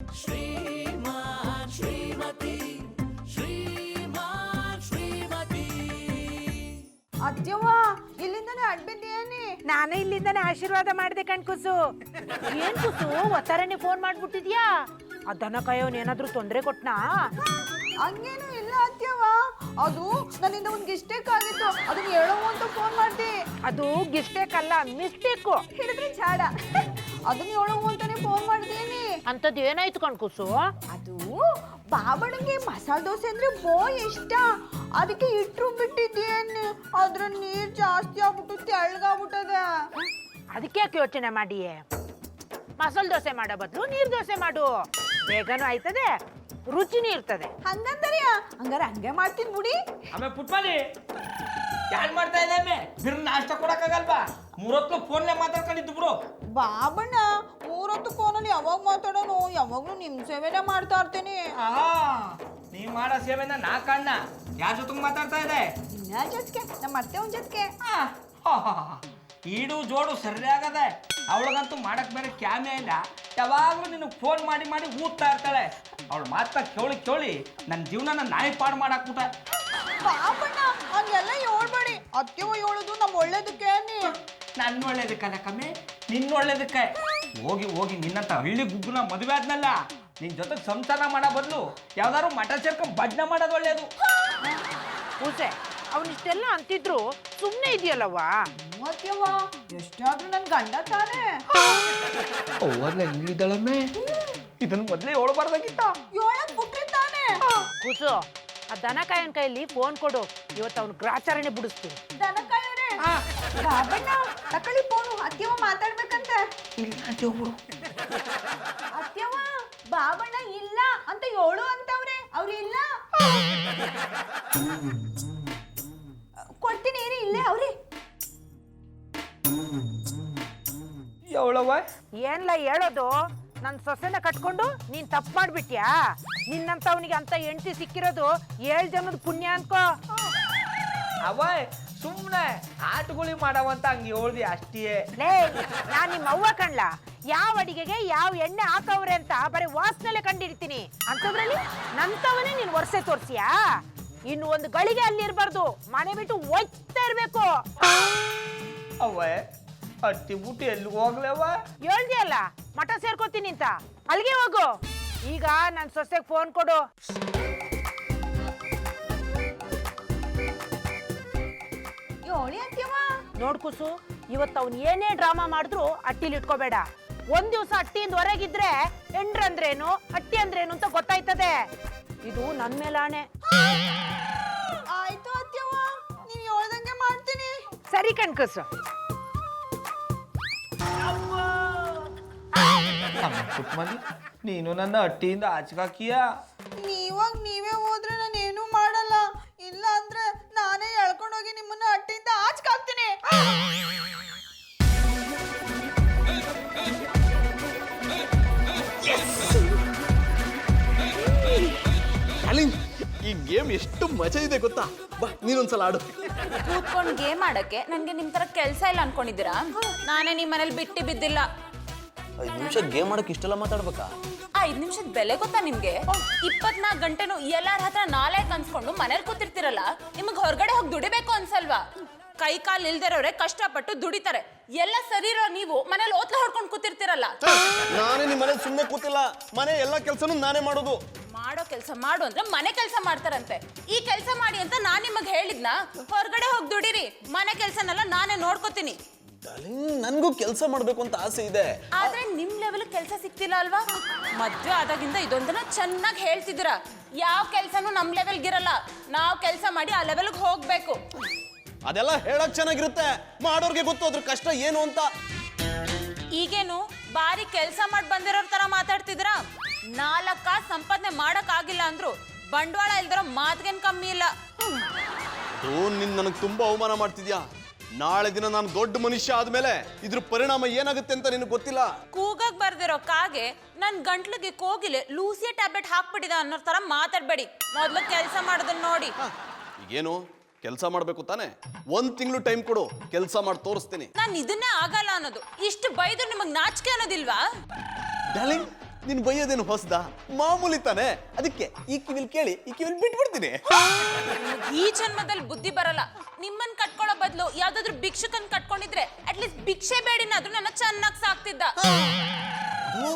ಶ್ರೀಮಾನ್ ಶ್ರೀಮತಿ ಶ್ರೀಮಾನ್ ಶ್ರೀಮತಿ. ಅತ್ಯವ್ವ ಇಲ್ಲಿಂದಾನೆ ಅಡ್ಬಿದ್ದೇನೆ. ನಾನು ಇಲ್ಲಿಂದಾನೆ ಆಶೀರ್ವಾದ ಮಾಡಿದೆ ಕಣ್ಕುಸು. ಏನ್ ಕುಸು ಒತ್ತಾರನೆ ಫೋನ್ ಮಾಡ್ಬಿಟ್ಟಿದ್ಯಾ? ಆ ದನ ಕಾಯೋನ್ ಏನಾದ್ರೂ ತೊಂದ್ರೆ ಕೊಟ್ನಾ? ಹಂಗೇನು ಇಲ್ಲ ಅತ್ಯವ್ವ, ಅದು ನನ್ನಿಂದ ಒಂದು ಗಿಸ್ಟೇಕ್ ಆಗಿತ್ತು, ಅದನ್ನ ಹೇಳೋ ಅಂತ ಫೋನ್ ಮಾಡ್ದೆ. ಅದು ಗಿಸ್ಟೇಕ್ ಅಲ್ಲ, ಮಿಸ್ಟೇಕು. ಹೇಳಿದ್ರೆ ಚಾಡ. ಅದನ್ನ ಹೇಳೋ ಅಂತಾನೆ ಫೋನ್ ಮಾಡ್ದೇನಿ. ಅಂತದ್ ಏನಾಯ್ತು ಕಣ್ಕುಸು? ಅದು ಬಾಬಣ್ಣಂಗೆ ಮಸಾಲೆ ದೋಸೆ ಅಂದ್ರೆ ಬೋ ಇಷ್ಟ, ಅದಕ್ಕೆ ಇಟ್ರು ಬಿಟ್ಟಿದ್ದೇನೆ. ಅದ್ರ ನೀರ್ ಜಾಸ್ತಿ ಆಗ್ಬಿಟ್ಟು ತೆಳ್ಳಗಾಗ್ಬಿಟ್ಟದ. ಅದಕ್ಕೆ ಯಾಕೆ ಯೋಚನೆ ಮಾಡಿಯೇ? ಮಸಾಲೆ ದೋಸೆ ಮಾಡೋ ಬದಲು ನೀರ್ ದೋಸೆ ಮಾಡು, ಬೇಗನೂ ಆಯ್ತದೆ, ರುಚಿನೂ ಇರ್ತದೆ. ಹಂಗಂತಾರ? ಹಂಗಾರೆ ಹಂಗೆ ಮಾಡ್ತೀನಿ ಬಿಡಿ. ಆಮೇಲೆ ಪುಟ್ಪಾಲಿ ಯಾನ್ ಮಾಡ್ತಾ ಇದ್ದೆ? ಬಿರ್ ನಾಷ್ಟ ಕೊಡಕ್ಕಾಗಲ್ವಾ? ಮೂರೊತ್ತು ಫೋನ್ಲೆ ಮಾತಾಡ್ಕೊಂಡಿದ್ದು ಬಿಡು. ಬಾಬಣ್ಣ ಮೂರೊತ್ತು ಫೋನಲ್ಲಿ ಯಾವಾಗ ಮಾತಾಡೋನು? ಯಾವಾಗ್ಲೂ ನಿಮ್ ಸೇವೆನೇ ಮಾಡ್ತಾ ಇರ್ತೀನಿ. ನೀ ಮಾಡೋ ಸೇವೆನ ನಾ ಕಾಣ್ಣ. ಯಾರ ಜೊತೆಗೆ ಮಾತಾಡ್ತಾ ಇದೆ? ಇನ್ನ ಜೊತೆಗೆ ನಮ್ಮ ಅತ್ತೆ ಒಂದ್ ಜೊತೆಗೆ. ಈಡು ಜೋಡು ಸರಿಯಾಗದೆ. ಅವಳಿಗಂತೂ ಮಾಡಕ್ ಬೇರೆ ಕ್ಯಾಮೆ ಇಲ್ಲ. ಯಾವಾಗ್ಲೂ ನಿನಗೆ ಫೋನ್ ಮಾಡಿ ಮಾಡಿ ಊದ್ತಾ ಇರ್ತಾಳೆ. ಅವಳು ಮಾತಾ ಕೇಳಿ ನನ್ನ ಜೀವನನ ನಾಯಿ ಪಾಡು ಮಾಡಾಕ್ಬಿಟ್ಟ. ಬಾಬಣ್ಣ ಹಂಗೆಲ್ಲ ಹೇಳ್ಬೇಡಿ. ಅತ್ತೆವ ಹೇಳುದು ನಮ್ಮ ಒಳ್ಳೇದಕ್ಕೆ. ನನ್ನ ಒಳ್ಳೇದಕ್ಕಲ್ಲ ಕಮ್ಮಿ, ನಿನ್ನ ಒಳ್ಳೇದಕ್ಕೆ. ಹೋಗಿ ಹೋಗಿ ನಿನ್ನಂತ ಹಳ್ಳಿ ಗುಗ್ಗುನ ಮದುವೆ ಆದ್ನಲ್ಲ, ನಿನ್ ಜೊತೆಗೆ ಸಂಸಾರ ಮಾಡೋ ಬದಲು ಯಾವ್ದಾದ್ರು ಮಠ ಸೇರ್ಕೊಂಡು ಭಜನೆ ಮಾಡೋದು ಒಳ್ಳೇದು. ಪೂಜೆ ಅವನಿಷ್ಟೆಲ್ಲ ಅಂತಿದ್ರು ಸುಮ್ಮನೆ ಇದೆಯಲ್ಲವ್ವ. ಅತ್ತೆವ ಎಷ್ಟಾದ್ರೂ ನನ್ ಗಂಡ ತಾನೇ. ಹೆಂಗಿದ್ದಾಳಮ್ಮೆ? ಇದನ್ನ ಮೊದಲೇ ಹೇಳಬಾರ್ದಾಗಿತ್ತ. ಹೇಳಕ್ ಬಿಟ್ರೆ ತಾನೇ. ಕೂಸು, ಆ ದನ ಕಾಯನ್ ಕೈಯಲ್ಲಿ ಫೋನ್ ಕೊಡು, ಇವತ್ತು ಅವ್ನು ಗ್ರಾಚಾರಣೆ ಬಿಡಿಸ್ತೀನಿ. ದನಕಾಯವ್ರೆ, ಬಾಬಣ್ಣ ತಕೊಳ್ಳಿ ಫೋನು, ಅತ್ತೆವ ಮಾತಾಡ್ಬೇಕಂತ. ಅತ್ತೆವ ಬಾಬಣ್ಣ ಇಲ್ಲ ಅಂತ ಹೇಳು ಅಂತವ್ರೆ. ಅವ್ರು ಇಲ್ಲ. ಕೊಡ್ತೀನಿ ಏನೇ ಇಲ್ಲೇ ಅವ್ರಿ. ಅವಳವ ಏನ್ಲ ಹೇಳೋದು? ನನ್ನ ಸೊಸೆನ ಕಟ್ಕೊಂಡು ನೀನ್ ತಪ್ಪು ಮಾಡ್ಬಿಟ್ಯಾ? ನಿನ್ನಂತವನಿಗೆ ಅಂತ ಹೆಂಡತಿ ಸಿಕ್ಕಿರೋದು 7 ಜನದ ಪುಣ್ಯ ಅನ್ಕೋ. ಅವ ಸುಮ್ಮನೆ ಆಟಗುಳಿ ಮಾಡವಂತ ಹಂಗೆ ಹೇಳ್ದಿ ಅಷ್ಟೇ. ಲೇ, ನಾನ್ ನಿಮ್ಮ ಅವ್ವ ಕಣ್ಲ, ಯಾವ ಅಡಿಗೆಗೆ ಯಾವ ಎಣ್ಣೆ ಹಾಕವ್ರೆ ಅಂತ ಬರೀ ವಾಸನೆಲೆ ಕಂಡಿಡ್ತೀನಿ. ಅಂತದ್ರಲ್ಲಿ ನಂತವನೇ ನೀನ್ ವರ್ಷೆ ತೋರ್ಸಿಯಾ? ಇನ್ನು ಒಂದು ಗಳಿಗೆ ಅಲ್ಲಿ ಇರ್ಬಾರ್ದು, ಮನೆ ಬಿಟ್ಟು ಒಯ್ತಾ ಇರ್ಬೇಕು. ಅವ ಅಟ್ಟಿ ಬುಟ್ಟಿ ಎಲ್ಲಿ ಹೋಗ್ಲವ? ಹೇಳ್ದಿಯಲ್ಲ ಮಠ ಸೇರ್ಕೋತೀನಿ ಅಂತ, ಅಲ್ಲಿಗೆ ಹೋಗು. ಈಗ ನನ್ ಸೊಸೆಗೆ ಫೋನ್ ಕೊಡು. ಹೇಳಿ ಅತ್ತೆವ. ನೋಡ್ ಕುಸು, ಇವತ್ತು ಅವ್ನು ಏನೇ ಡ್ರಾಮಾ ಮಾಡಿದ್ರು ಅಟ್ಟಿಲಿ ಇಟ್ಕೋಬೇಡ. ಒಂದ್ ದಿವ್ಸ ಅಟ್ಟಿಯಿಂದ ಹೊರಗಿದ್ರೆ ಹೆಂಡ್ರಂದ್ರೇನು ಅಟ್ಟಿ ಅಂದ್ರೇನು ಅಂತ ಗೊತ್ತಾಯ್ತದೆ. ಇದು ನನ್ ಮೇಲಾಣೆ. ಆಯ್ತು ಅತ್ತೆವ, ನೀವ್ ಹೇಳ್ದಂಗೆ ಮಾಡ್ತೀನಿ. ಸರಿ ಕಣ್ಕುಸು. ಪುಟ್ಮಲಿ, ನೀನು ನನ್ನ ಅಟ್ಟಿಯಿಂದ ಆಚಕಾಕಿಯ. ನೀವಾಗ ನೀವೇ ಹೋದ್ರೆ ನಾನೇನು ಮಾಡಲ್ಲ. ಇಲ್ಲ ಅಂದ್ರೆ ನಾನೇ ಎಳ್ಕೊಂಡೋಗಿ ನಿಮ್ಮನ್ನ ಅಟ್ಟಿಯಿಂದ ಆಚ್ಕಾಕ್ತೀನಿ. ಈ ಗೇಮ್ ಎಷ್ಟು ಮಜಾ ಇದೆ ಗೊತ್ತಾ? ಬಾ ನೀನೊಂದ್ಸಲ ಆಡು. ಕೂತ್ಕೊಂಡು ಗೇಮ್ ಆಡಕ್ಕೆ ನನ್ಗೆ ನಿಮ್ ತರ ಕೆಲ್ಸ ಇಲ್ಲ ಅನ್ಕೊಂಡಿದ್ದೀರಾ? ನಾನೇ ನಿಮ್ ಮನೇಲಿ ಬಿಟ್ಟು ಬಿದ್ದಿಲ್ಲ. 5 ನಿಮಿಷ ಗೇಮ್ ಆಡಕ್ಕೆ ಇಷ್ಟೆಲ್ಲ ಮಾತಾಡ್ಬೇಕಾ? 5 ನಿಮಿಷದ ಬೆಲೆ ಗೊತ್ತಾ ನಿಮ್ಗೆ? 24 ಗಂಟೆನೂ ಎಲ್ಲಾರ ಹತ್ರ ನಾಳೆ ಕನ್ಸ್ಕೊಂಡು ಮನೇಲಿ ಕೂತಿರ್ತಿರಲ್ಲ, ನಿಮಗ್ ಹೊರಗಡೆ ಹೋಗಿ ದುಡಿಬೇಕು ಅನ್ಸಲ್ವಾ? ಕೈ ಕಾಲು ಇಲ್ದಿರೋರೆ ಕಷ್ಟಪಟ್ಟು ದುಡಿತಾರೆ. ಎಲ್ಲ ಸರಿ ಇರೋ ನೀವು ಮನೇಲಿ ಓತ್ಲ ಹೊಡ್ಕೊಂಡು ಕೂತಿರ್ತಿರಲ್ಲ. ನಾನೇ ನಿಮ್ಮ ಮನೇಲಿ ಸುಮ್ಮನೆ ಕೂತಿಲ್ಲ, ಮನೆ ಎಲ್ಲ ಕೆಲಸನೂ ನಾನೇ ಮಾಡೋದು. ಮಾಡೋ ಕೆಲಸ ಮಾಡು ಅಂದ್ರೆ ಮನೆ ಕೆಲಸ ಮಾಡ್ತಾರಂತೆ. ಈ ಕೆಲಸ ಮಾಡಿ ಅಂತ ನಾನ್ ನಿಮಗ್ ಹೇಳಿದ್ನಾ? ಹೊರಗಡೆ ಹೋಗಿ ದುಡಿರಿ, ಮನೆ ಕೆಲಸನೆಲ್ಲ ನಾನೇ ನೋಡ್ಕೋತೀನಿ. ನನ್ಗೂ ಕೆಲಸ ಮಾಡ್ಬೇಕು ಅಂತ ಆಸೆ ಇದೆ, ಆದ್ರೆ ನಿಮ್ ಲೆವೆಲ್ ಕೆಲಸ ಸಿಕ್ತಿಲ್ಲ ಅಲ್ವಾ? ಮದ್ವೆ ಆದಾಗಿಂದ ಇದೊಂದನ್ನ ಚೆನ್ನಾಗಿ ಹೇಳ್ತಿದ್ದೀರಾ. ಯಾವ ಕೆಲ್ಸನೂ ನಮ್ ಲೆವೆಲ್ಗಿರಲ್ಲ, ನಾವ್ ಕೆಲಸ ಮಾಡಿ ಆ ಲೆವೆಲ್ಗೆ ಹೋಗ್ಬೇಕು. ಅದೆಲ್ಲ ಹೇಳಕ್ ಚೆನ್ನಾಗಿರುತ್ತೆ, ಮಾಡೋರ್ಗೆ ಗೊತ್ತು ಅದ್ರ ಕಷ್ಟ ಏನು ಅಂತ. ಈಗೇನು ಬಾರಿ ಕೆಲಸ ಮಾಡಿ ಬಂದಿರೋರ್ ತರ ಮಾತಾಡ್ತಿದ್ರ? 4 ಸಂಪಾದನೆ ಮಾಡಕ್ ಆಗಿಲ್ಲ ಅಂದ್ರು ಬಂಡವಾಳ ಇಲ್ದಿರೋ ಮಾತ್ಗೇನ್ ಕಮ್ಮಿ ಇಲ್ಲ. ಅದು ನನಗೆ ತುಂಬಾ ಅವಮಾನ ಮಾಡ್ತಿದ್ಯಾ. ನಾಳೆ ದಿನ ನಾನು ದೊಡ್ಡ ಮನುಷ್ಯ ಆದ್ಮೇಲೆ ಇದ್ರ ಪರಿಣಾಮ ಏನಾಗುತ್ತೆ ಅಂತ ನಿನಗೆ ಗೊತ್ತಿಲ್ಲ. ಕೂಗಾಗ್ ಬರ್ದಿರೋ ಕಾಗೆ ನನ್ ಗಂಟ್ಲಿಗೆ ಕೋಗಿಲೆ ಲೂಸಿಯ ಟ್ಯಾಬ್ಲೆಟ್ ಹಾಕ್ಬಿಟ್ಟಿದ ಅನ್ನೋ ತರ ಮಾತಾಡ್ಬೇಡಿ. ಮೊದ್ಲು ಕೆಲಸ ಮಾಡೋದನ್ನ ನೋಡಿ. ಈಗೇನು ಕೆಲಸ ಮಾಡ್ಬೇಕು ತಾನೆ? 1 ತಿಂಗಳು ಟೈಮ್ ಕೊಡು, ಕೆಲಸ ಮಾಡಿ ತೋರಿಸ್ತೀನಿ. ನಾನು ಇದನ್ನೇ ಆಗಲ್ಲ ಅನ್ನೋದು. ಇಷ್ಟು ಬೈದ್ರು ನಿಮಗ್ ನಾಚಿಕೆ ಅನ್ನೋದಿಲ್ವಾ? ಡಾರ್ಲಿಂಗ್, ನೀನ್ ಬೈಯೋದೇನು ಹೊಸದ ಮಾಮೂಲಿ ತಾನೆ, ಅದಕ್ಕೆ ಈ ಕಿವಿಲ್ ಕೇಳಿ ಈ ಕಿವಿಲ್ ಬಿಟ್ಬಿಡ್ತೀನಿ. ಈ ಜನ್ಮದಲ್ಲಿ ಬುದ್ಧಿ ಬರಲ್ಲ. ನಿಮ್ಮನ್ ಕಟ್ಕೊಳ್ಳೋ ಬದಲು ಯಾವ್ದಾದ್ರು ಭಿಕ್ಷುಕನ್ ಕಟ್ಕೊಂಡಿದ್ರೆ ಅಟ್ಲೀಸ್ಟ್ ಭಿಕ್ಷೆ ಬೇಡಿನಾದ್ರೂ ನನ್ನ ಚೆನ್ನಾಗಿ ಸಾಕ್ತಿದ್ದ. ಓ,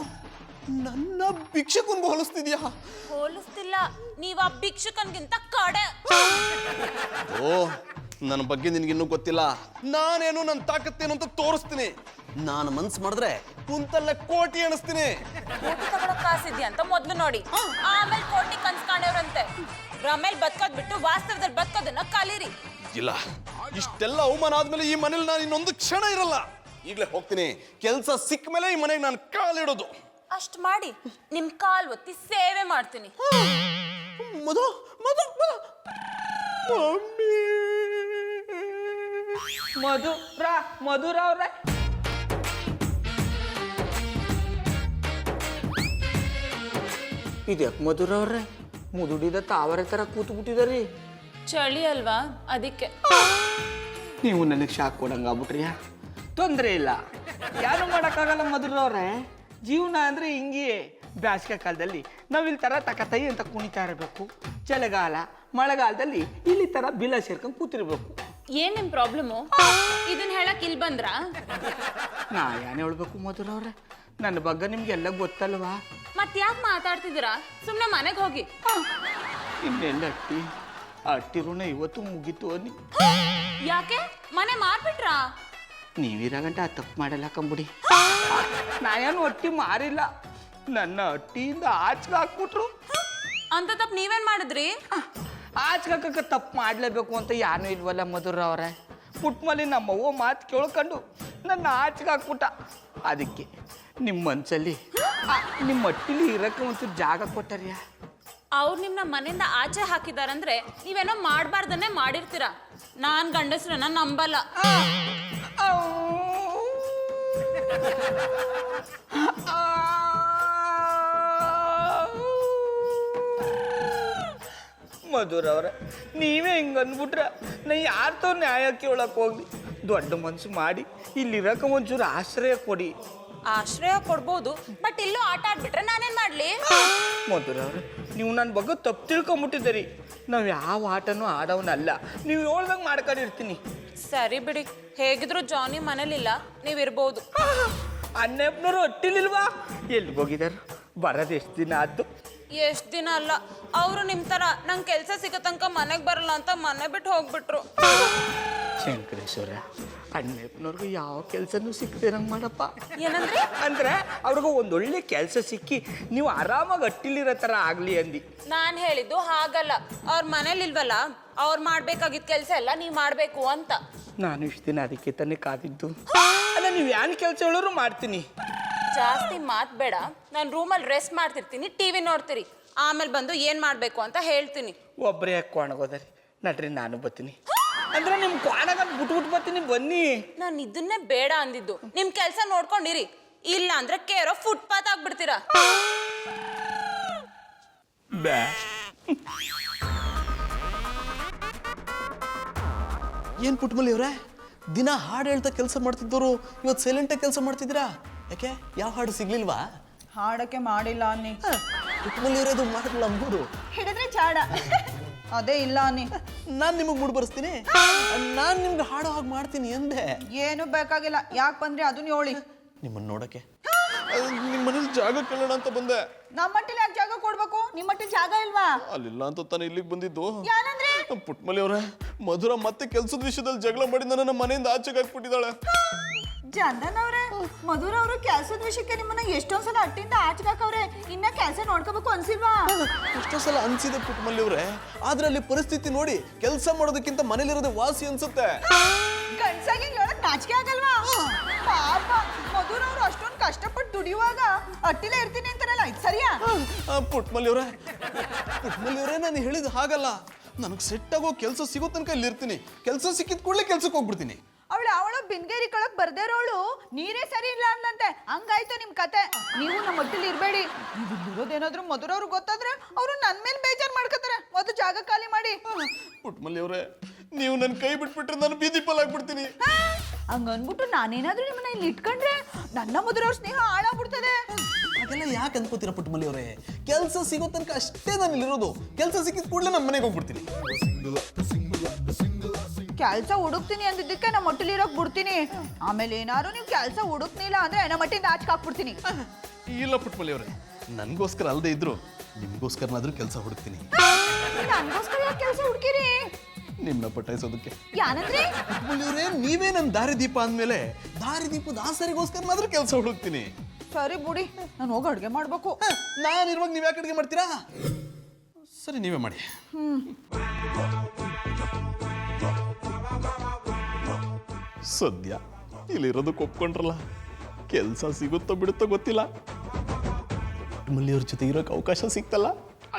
ನನ್ನ ಭಿಕ್ಷಕನ್ಗೂ ಹೋಲಿಸ್ತಿದ್ಯಾ? ಹೋಲಿಸ್ತಿಲ್ಲ, ನೀವ್ ಆ ಭಿಕ್ಷುಕನ್ಗಿಂತ ಕಡೆ. ಓ, ನನ್ನ ಬಗ್ಗೆ ನಿನ್ಗಿನ್ನೂ ಗೊತ್ತಿಲ್ಲ. ನಾನೇನು ನನ್ನ ತಾಕತ್ತೇನು ಅಂತ ತೋರಿಸ್ತೀನಿ. ನಾನು ಮನ್ಸು ಮಾಡಿದ್ರೆ ಕುಂತಲ್ಲೇ ಕೋಟಿ ಎಣಿಸ್ತೀನಿ. ಕೋಟಿ ತಗೊಳಕ್ ಕಾಸಿದ್ಯಾ ಅಂತ ಮೊದ್ಲು ನೋಡಿ, ಆಮೇಲೆ ಕೋಟಿ ಕನ್ಸ್ ಕಾಣವ್ರಂತೆ. ರಮೇಲ್ ಬದುಕೋದ್ ಬಿಟ್ಟು ವಾಸ್ತವದಲ್ಲಿ ಬದುಕೋದನ್ನ ಕಲೀರಿ. ಇಲ್ಲ, ಇಷ್ಟೆಲ್ಲ ಅವಮಾನ ಆದ್ಮೇಲೆ ಈ ಮನೇಲಿ ನಾನು ಇನ್ನೊಂದು ಕ್ಷಣ ಇರಲ್ಲ. ಈಗಲೇ ಹೋಗ್ತೀನಿ. ಕೆಲಸ ಸಿಕ್ಕ ಮೇಲೆ ಈ ಮನೆಗೆ ನಾನು ಕಾಲಿಡೋದು. ಅಷ್ಟ್ ಮಾಡಿ ನಿಮ್ ಕಾಲ್ ಒತ್ತಿ ಸೇವೆ ಮಾಡ್ತೀನಿ. ಮಧು ಮಧು ಮಮ್ಮಿ. ಮಧುರ ಅವ್ರೆ, ಇದ್ಯಾಕೆ ಮಧುರ ಅವ್ರೆ ಮುದುಡಿದ ತಾವರೆ ತರ ಕೂತು ಬಿಟ್ಟಿದಾರಿ? ಚಳಿ ಅಲ್ವಾ, ಅದಕ್ಕೆ. ನೀವು ನನಗೆ ಶಾಕ್ ಕೊಡಂಗ ಆಗ್ಬಿಟ್ರಿಯಾ? ತೊಂದರೆ ಇಲ್ಲ, ಯಾರು ಮಾಡೋಕ್ಕಾಗಲ್ಲ ಮಧುರ ಅವ್ರೆ. ಜೀವನ ಅಂದ್ರೆ ಹಿಂಗೆ. ಬೇಸಿಗೆ ಕಾಲದಲ್ಲಿ ನಾವಿಲ್ಲಿ ತರ ತಕತೈ ಅಂತ ಕುಣಿತಾ ಇರಬೇಕು, ಚಳಿಗಾಲ ಮಳೆಗಾಲದಲ್ಲಿ ಇಲ್ಲಿ ತರ ಬಿಲ ಸೇರ್ಕೊಂಡು ಕೂತಿರ್ಬೇಕು. ಏನ್ ನಿಮ್ ಪ್ರಾಬ್ಲಮ್ಮು? ಇದನ್ನ ಹೇಳಕ್ ಇಲ್ಲಿ ಬಂದ್ರ? ನಾ ಏನ್ ಹೇಳ್ಬೇಕು ಮಧುರ ಅವ್ರೆ, ನನ್ನ ಬಗ್ಗೆ ನಿಮ್ಗೆಲ್ಲ ಗೊತ್ತಲ್ವಾ? ಮತ್ ಯಾಕೆ ಮಾತಾಡ್ತಿದ್ದೀರಾ? ಸುಮ್ನೆ ಮನೆಗೆ ಹೋಗಿ. ಇನ್ನೆಲ್ಲ ಅಟ್ಟಿ ಋಣ ಇವತ್ತು ಮುಗೀತು ಅನ್ನಿ. ಯಾಕೆ ಮನೆ ಮಾರ್ಬಿಟ್ರಾ? ನೀವಿರ ಗಂಟ ತಪ್ಪು ಮಾಡಲ್ಲ ಕಂಬಿಡಿ. ನಾ ಏನು ಅಟ್ಟಿ ಮಾರಿಲ್ಲ, ನನ್ನ ಅಟ್ಟಿಯಿಂದ ಆಚೆಗೆ ಹಾಕ್ಬಿಟ್ರು. ಅಂತ ತಪ್ಪು ನೀವೇನ್ ಮಾಡಿದ್ರಿ? ಆಚೆಗೆ ಹಾಕಕ್ಕೆ ತಪ್ಪು ಮಾಡಲೇಬೇಕು ಅಂತ ಯಾನೂ ಇಲ್ವಲ್ಲ ಮಧುರ ಅವರೇ. ಪುಟ್ಮಲ್ಲಿ ನಮ್ಮವ್ವ ಮಾತು ಕೇಳ್ಕೊಂಡು ನನ್ನ ಆಚೆಗೆ ಹಾಕ್ಬಿಟ್ಟ. ಅದಕ್ಕೆ ನಿಮ್ಮ ಮನಸ್ಸಲ್ಲಿ ನಿಮ್ಮ ಅಟ್ಟಿಲಿ ಇರಕ್ಕೆ ಒಂಚೂರು ಜಾಗ ಕೊಟ್ಟರ್ಯಾ? ಅವ್ರು ನಿಮ್ನ ಮನೆಯಿಂದ ಆಚೆ ಹಾಕಿದಾರಂದ್ರೆ ನೀವೇನೋ ಮಾಡಬಾರ್ದನ್ನೇ ಮಾಡಿರ್ತೀರ. ನಾನ್ ಗಂಡಸ್ರನ್ನ ನಂಬಲ್ಲ. ಮಧುರ ಅವ್ರೆ, ನೀವೇ ಹಿಂಗೆ ಅಂದ್ಬಿಟ್ರೆ ನಾ ಯಾರ್ತೋ ನ್ಯಾಯ ಕೇಳಕ್ಕೆ ಹೋಗ್ಲಿ. ದೊಡ್ಡ ಮನ್ಸು ಮಾಡಿ ಇಲ್ಲಿರಕ್ಕೆ ಒಂಚೂರು ಆಶ್ರಯ ಕೊಡಿ. ಆಶ್ರಯ ಕೊಡ್ಬೋದು, ಬಟ್ ಇಲ್ಲೂ ಆಟ ಆಡ್ಬಿಟ್ರೆ ನಾನೇನ್ ಮಾಡ್ಲಿ? ಮಧುರ ಅವ್ರೆ, ನೀವು ನನ್ನ ಬಗ್ಗೆ ತಪ್ಪು ತಿಳ್ಕೊಂಬಿಟ್ಟಿದ್ದೀರಿ. ನಾವು ಯಾವ ಆಟನೂ ಆಡೋನಲ್ಲ, ನೀವು ಹೇಳ್ದಂಗೆ ಮಾಡ್ಕೊಂಡಿರ್ತೀನಿ. ಸರಿ ಬಿಡಿ, ಹೇಗಿದ್ರು ಜಾನಿ ಮನೇಲಿಲ್ಲ, ನೀವಿರ್ಬೋದು. ಅನ್ನಪ್ಪನವರು ಒಟ್ಟಿಲಿಲ್ವಾ? ಎಲ್ಲಿಗೆ ಹೋಗಿದಾರು? ಬರೋದು ಎಷ್ಟು ದಿನ ಆಯ್ತು? ಎಷ್ಟ್ ದಿನ ಅಲ್ಲ, ಅವರು ನಿಮ್ ತರ ನಂಗೆ ಕೆಲ್ಸ ಸಿಗೋ ತನಕ ಮನೆಗ್ ಬರಲ್ಲ ಅಂತ ಮನೆ ಬಿಟ್ಟು ಹೋಗ್ಬಿಟ್ರು. ಶಂಕರೇಶ್ವರ, ಅಣ್ಣಪ್ಪನವ್ರಿಗೆ ಯಾವ ಕೆಲಸನೂ ಸಿಕ್ತಿರಂಗೆ ಮಾಡಪ್ಪ. ಏನಂದ್ರೆ? ಅಂದ್ರೆ ಅವ್ರಿಗೆ ಒಂದೊಳ್ಳೆ ಕೆಲಸ ಸಿಕ್ಕಿ ನೀವು ಆರಾಮಾಗಿ ಅಟ್ಟಿಲಿರೋ ಥರ ಆಗಲಿ ಅಂದು. ನಾನ್ ಹೇಳಿದ್ದು ಹಾಗಲ್ಲ, ಅವ್ರ ಮನೇಲಿ ಇಲ್ವಲ್ಲ, ಅವ್ರು ಮಾಡ್ಬೇಕಾಗಿದ್ದ ಕೆಲಸ ಎಲ್ಲ ನೀವ್ ಮಾಡ್ಬೇಕು ಅಂತ. ನಾನು ಇಷ್ಟು ದಿನ ಅದಕ್ಕೆ ತಾನೇ ಕಾದಿದ್ದು. ಅಲ್ಲ, ನೀವು ಏನು ಕೆಲಸ ಹೇಳೋರು ಮಾಡ್ತೀನಿ. ಜಾಸ್ತಿ ಮಾತ್ ಬೇಡ, ನಾನು ರೂಮಲ್ಲಿ ರೆಸ್ಟ್ ಮಾಡ್ತಿರ್ತೀನಿ, ಟಿವಿ ನೋಡ್ತೀರಿ, ಆಮೇಲೆ ಬಂದು ಏನ್ ಮಾಡ್ಬೇಕು ಅಂತ ಹೇಳ್ತೀನಿ. ಒಬ್ಬರೇ ಯಾಕೆ ಕ್ವಾಣಗೋದರಿ? ನಡ್ರಿ ನಾನು ಬರ್ತೀನಿ. ಅಂದ್ರೆ ನಿಮ್ ಕ್ವಾಣಗ ಬಿಟ್ಬಿಟ್ಟು ಬರ್ತೀನಿ, ಬನ್ನಿ. ನಾನು ಇದನ್ನೇ ಬೇಡ ಅಂದಿದ್ದು. ನಿಮ್ ಕೆಲಸ ನೋಡ್ಕೊಂಡಿರಿ, ಇಲ್ಲ ಅಂದ್ರೆ ಕೇರೋ ಫುಟ್ಪಾತ್ ಆಗ್ಬಿಡ್ತೀರಾ. ಏನ್ ಪುಟ್ಮಲ್ಲಿ ಅವ್ರೆ, ದಿನ ಹಾಡು ಹೇಳ್ತಾ ಕೆಲಸ ಮಾಡ್ತಿದ್ದವರು ಇವತ್ತು ಸೈಲೆಂಟಾಗಿ ಕೆಲಸ ಮಾಡ್ತಿದ್ದೀರಾ? ಯಾಕೆ, ಯಾವ ಹಾಡು ಸಿಗ್ಲಿಲ್ವಾ? ಹಾಡಕ್ಕೆ ಮಾಡಿಲ್ಲ ಅನ್ನಿ. ಪುಟ್ಮಲ್ಲಿ ಅವರೇ, ಅದು ಮಾಡಲ್ಲ ಮೂಡು ಹಿಡಿದ್ರೆ ಚಾಡ, ಅದೇ ಇಲ್ಲ ಅನ್ನಿ. ನಾನು ನಿಮಗೆ ಮೂಡ್ ಬರ್ಸ್ತೀನಿ, ನಾನು ನಿಮ್ಗೆ ಹಾಡೋ ಹಾಗೆ ಮಾಡ್ತೀನಿ ಅಂದೆ. ಏನು ಬೇಕಾಗಿಲ್ಲ, ಯಾಕೆ ಬಂದ್ರಿ ಅದನ್ನ ಹೇಳಿ. ನಿಮ್ಮನ್ನ ನೋಡಕ್ಕೆ ನಿಮ್ಮ ಮನೇಲಿ ಜಾಗ ಕೇಳೋಣ ಅಂತ ಬಂದೆ. ನಮ್ಮ ಮಟ್ಟಿಲಿ ಯಾಕೆ ಜಾಗ ಕೊಡ್ಬೇಕು? ನಿಮ್ಮ ಮಟ್ಟಿಲಿ ಜಾಗ ಇಲ್ವಾ? ಅಲ್ಲಿಲ್ಲ ಅಂತ ತಾನೇ ಇಲ್ಲಿಗೆ ಬಂದಿದ್ದು. ಏನಂದ್ರೆ? ಪುಟ್ಮಲ್ಲಿ ಅವರೇ, ಮಧುರ ಮತ್ತೆ ಕೆಲಸದ ವಿಷಯದಲ್ಲಿ ಜಗಳ ಮಾಡಿ ನನ್ನ ಮನೆಯಿಂದ ಆಚೆಗೆ ಹಾಕ್ಬಿಟ್ಟಿದ್ದಾಳೆ. ಚಂದನ್ ಅವ್ರೆ, ಮಧುರ ಅವರು ಕೆಲಸದ ವಿಷಯಕ್ಕೆ ನಿಮ್ಮನ್ನ ಎಷ್ಟೊಂದ್ ಸಲ ಅಟ್ಟಿಂದ ಆಚೆಗೆ ಹಾಕವ್ರೆ. ಇನ್ನ ಕೆಲಸ ನೋಡ್ಕೋಬೇಕು ಅನ್ಸಿಲ್ವಾ? ಎಷ್ಟೋ ಸಲ ಅನ್ಸಿದೆ ಪುಟ್ಮಲ್ಲಿ ಅವ್ರೆ, ಆದ್ರೆ ಅಲ್ಲಿ ಪರಿಸ್ಥಿತಿ ನೋಡಿ ಕೆಲಸ ಮಾಡೋದಕ್ಕಿಂತ ಮನೇಲಿರೋದೇ ವಾಸಿ ಅನ್ಸುತ್ತೆ. ಗಂಡ್ಸಾಗಿ ಹೇಳಕ್ ನಾಚಿಕೆ ಆಗಲ್ವಾ? ಪಾಪ ಮಧುರ ಅವರು ಅಷ್ಟೊಂದು ಕಷ್ಟಪಟ್ಟು ದುಡಿಯುವಾಗ ಅಟ್ಟಿಲೇ ಇರ್ತೀನಿ ಅಂತಾರಲ್ಲ, ಇದು ಸರಿಯಾ? ಪುಟ್ಮಲ್ಲಿ ಅವರೇ, ನಾನು ಹೇಳಿದ ಹಾಗಲ್ಲ. ನನಗೆ ಸೆಟ್ ಆಗೋ ಕೆಲಸ ಸಿಗೋ ತನಕ ಇಲ್ಲಿ ಇರ್ತೀನಿ. ಕೆಲಸ ಸಿಕ್ಕಿದ ಕೂಡಲೇ ಕೆಲ್ಸಕ್ಕೆ ಹೋಗ್ಬಿಡ್ತೀನಿ. ಅವಳು ಬಿನ್ಗೇರಿ ಕಳಕ್ ಬರ್ದೇ ಇರೋಳು ನೀರೇ ಸರಿ ಇಲ್ಲ ಅಂದಂತೆ. ಹಂಗಾಯ್ತು ನಿಮ್ ಕತೆ. ನೀವು ನಮ್ಮ ಒಟ್ಟಿಲಿ ಇರ್ಬೇಡಿ. ನೀವು ಇರೋದೇನಾದ್ರೂ ಮಧುರ ಅವ್ರಿಗೆ ಗೊತ್ತಾದ್ರೆ ಅವರು ನನ್ ಮೇಲೆ ಬೇಜಾರ್ ಮಾಡ್ಕೋತಾರೆ. ಮೊದಲು ಜಾಗ ಖಾಲಿ ಮಾಡಿ. ಪುಟ್ಮಲ್ಲಿ ಅವರೇ, ನೀವು ನನ್ನ ಕೈ ಬಿಟ್ಬಿಟ್ರೆ ನಾನು ಬೀದಿ ಪಾಲಾಗ್ಬಿಡ್ತೀನಿ. ಹಂಗನ್ಬಿಟ್ಟು ನಾನೇನಾದ್ರೂ ನಿಮ್ಮನ್ನ ಇಲ್ಲಿ ಇಟ್ಕೊಂಡ್ರೆ ನನ್ನ ಮಧುರ ಅವ್ರ ಸ್ನೇಹ ಹಾಳಾಗ್ಬಿಡ್ತದೆ. ಹಾಗೆಲ್ಲ ಯಾಕೆ ಅನ್ಕೋತೀರಾ ಪುಟ್ಟಮಲ್ಲಿ ಅವರೇ? ಕೆಲಸ ಸಿಗೋ ತನಕ ಅಷ್ಟೇ ನಾನು ಇಲ್ಲಿರೋದು. ಕೆಲಸ ಸಿಕ್ಕಿದ ಕೂಡಲೇ ನಮ್ಮ ಮನೆಗೆ ಹೋಗ್ಬಿಡ್ತೀನಿ. ಕೆಲ್ಸ ಹುಡುಕ್ತೀನಿ ಅಂದಿದ್ದಕ್ಕೆ ನಮ್ಮ ಹೊಟ್ಟೆಲಿರೋಕ್ ಬಿಡ್ತೀನಿ. ಆಮೇಲೆ ಏನಾದ್ರು ನೀವು ಕೆಲ್ಸ ಹುಡುಕ್ನಿಲ್ಲ ಅಂದ್ರೆ ನಮ್ಮ ಹೊಟ್ಟಿಂದ ಆಚೆ ಹಾಕ್ಬಿಡ್ತೀನಿ. ಇಲ್ಲ ಪುಟ್ಟಮಲ್ಲಿ ಅವರೇ, ನನಗೋಸ್ಕರ ಅಲ್ಲದೆ ಇದ್ರು ನಿಮಗೋಸ್ಕರನಾದ್ರೂ ಕೆಲಸ ಹುಡುಕ್ತೀನಿ. ನನ್ಗೋಸ್ಕರ ಯಾಕೆ ಕೆಲಸ ಹುಡುಕಿರಿ? ನಿಮ್ಮನ್ನ ಪಟಾಯಿಸೋದಕ್ಕೆ. ಯಾನಂದ್ರೆ ಪುಟ್ಟಮಲ್ಲಿ ಅವರೇ, ನೀವೇ ನನ್ನ ದಾರಿದೀಪ ಅಂದಮೇಲೆ ದಾರಿದೀಪದ ಆಸರಿಗೋಸ್ಕರನಾದ್ರೂ ಕೆಲಸ ಹುಡುಕ್ತೀನಿ. ಸರಿ ಬುಡಿ, ನಾನು ಹೋಗಿ ಅಡುಗೆ ಮಾಡ್ಬೇಕು. ನಾನಿರುವಾಗ ನೀವು ಯಾಕೆ ಅಡುಗೆ ಮಾಡ್ತೀರಾ? ಸರಿ, ನೀವೇ ಮಾಡಿ. ಸದ್ಯ ಇಲ್ಲಿರೋದಕ್ಕೆ ಒಪ್ಕೊಂಡ್ರಲ್ಲ, ಕೆಲಸ ಸಿಗುತ್ತೋ ಬಿಡುತ್ತೋ ಗೊತ್ತಿಲ್ಲ. ಮಲ್ಲಿಯವ್ರ ಜೊತೆ ಇರೋಕೆ ಅವಕಾಶ ಸಿಕ್ತಲ್ಲ,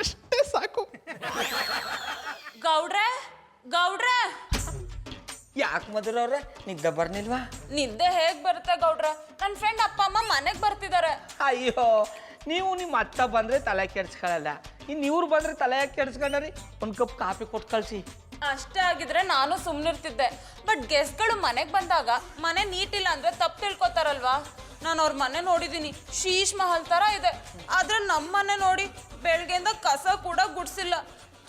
ಅಷ್ಟೇ ಸಾಕು. ಗೌಡ್ರೆ ಗೌಡ್ರೆ, ಯಾಕೆ ಮಧುರವ್ರೆ, ನಿದ್ದೆ ಬರ್ನಿಲ್ವಾ? ನಿದ್ದೆ ಹೇಗ್ ಬರುತ್ತೆ ಗೌಡ್ರೆ? ನನ್ನ ಫ್ರೆಂಡ್ ಅಪ್ಪ ಅಮ್ಮ ಮನೆಗ್ ಬರ್ತಿದ್ದಾರೆ. ಅಯ್ಯೋ, ನೀವು ನಿಮ್ಮ ಅತ್ತ ಬಂದ್ರೆ ತಲೆ ಕೆಡ್ಸ್ಕೊಳ್ಳಲ್ಲ, ಇನ್ನು ಇವ್ರು ಬಂದ್ರೆ ತಲೆ ಯಾಕೆ ಕೆಡ್ಸ್ಕೊಂಡ್ರಿ? ಒಂದು ಕಪ್ ಕಾಫಿ ಕೊಟ್ಟು ಕಳ್ಸಿ. ಅಷ್ಟೇ ಆಗಿದ್ರೆ ನಾನು ಸುಮ್ಮನಿರ್ತಿದ್ದೆ. ಬಟ್ ಗೆಸ್ಟ್ಗಳು ಮನೆಗೆ ಬಂದಾಗ ಮನೆ ನೀಟ್ ಇಲ್ಲ ಅಂದ್ರೆ ತಪ್ಪು ತಿಳ್ಕೊತಾರಲ್ವಾ? ನಾನು ಅವ್ರ ಮನೆ ನೋಡಿದ್ದೀನಿ, ಶೀಶ್ ಮಹಲ್ ಥರ ಇದೆ. ಆದ್ರೆ ನಮ್ಮ ಮನೆ ನೋಡಿ ಬೆಳಗ್ಗೆಯಿಂದ ಕಸ ಕೂಡ ಗುಡ್ಸಿಲ್ಲ.